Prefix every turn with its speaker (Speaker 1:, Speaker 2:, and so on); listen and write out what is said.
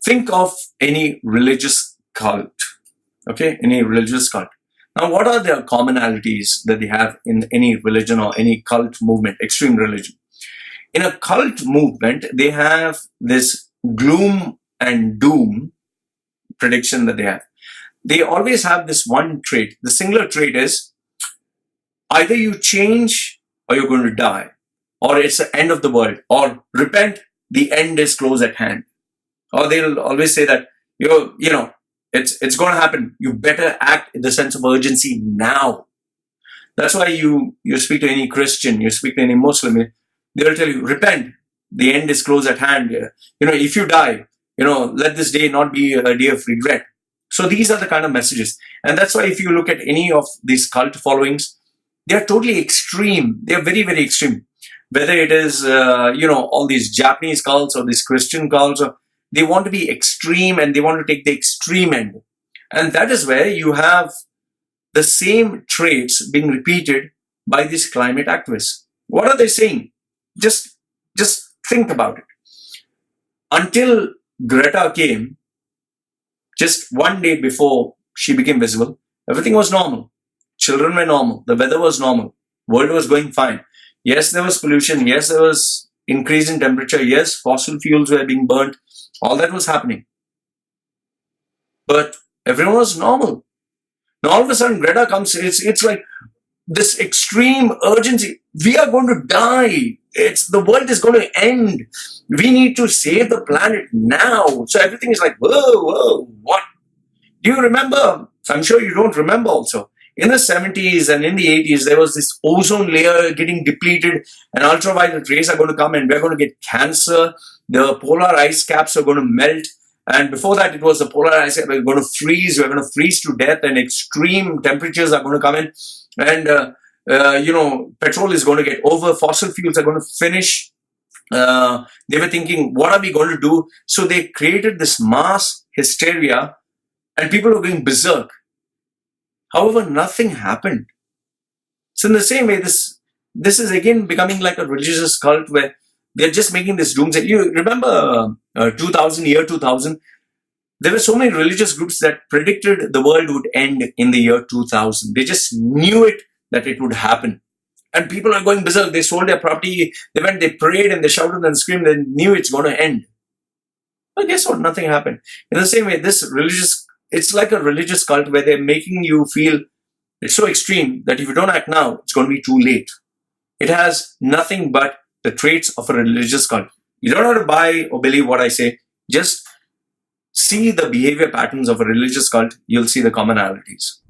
Speaker 1: Think of any religious cult, okay? Any religious cult. Now, what are the commonalities that they have in any religion or any cult movement, extreme religion? In a cult movement, they have this gloom and doom prediction that they have. They always have this one trait. The singular trait is either you change or you're going to die, or it's the end of the world, or repent, the end is close at hand. Or they'll always say that, it's going to happen. You better act in the sense of urgency now. That's why you speak to any Christian, you speak to any Muslim, they'll tell you, repent, the end is close at hand. If you die, let this day not be a day of regret. So these are the kind of messages. And that's why if you look at any of these cult followings, they are totally extreme. They are very, very extreme. Whether it is, all these Japanese cults or these Christian cults, they want to be extreme and they want to take the extreme end. And that is where you have the same traits being repeated by these climate activists. What are they saying? Just think about it. Until Greta came, just one day before she became visible, everything was normal. Children were normal. The weather was normal. World was going fine. Yes, there was pollution. Yes, there was increase in temperature. Yes, fossil fuels were being burnt. All that was happening. But everyone was normal. Now all of a sudden Greta comes, it's like this extreme urgency. We are going to die. The world is going to end. We need to save the planet now. So everything is like, whoa, what? Do you remember? I'm sure you don't remember also. In the 70s and in the 80s, there was this ozone layer getting depleted and ultraviolet rays are going to come and we're going to get cancer. The polar ice caps are going to melt. And before that, it was the polar ice caps. We're going to freeze. We're going to freeze to death and extreme temperatures are going to come in. And, petrol is going to get over. Fossil fuels are going to finish. They were thinking, what are we going to do? So they created this mass hysteria and people were going berserk. However, nothing happened. So in the same way, this is again becoming like a religious cult where they're just making this doomsday. You remember 2000? There were so many religious groups that predicted the world would end in the year 2000. They just knew it, that it would happen. And people are going berserk. They sold their property. They prayed and they shouted and screamed. They knew it's going to end. But guess what? Nothing happened. In the same way, it's like a religious cult where they're making you feel it's so extreme that if you don't act now, it's going to be too late. It has nothing but the traits of a religious cult. You don't have to buy or believe what I say. Just see the behavior patterns of a religious cult. You'll see the commonalities.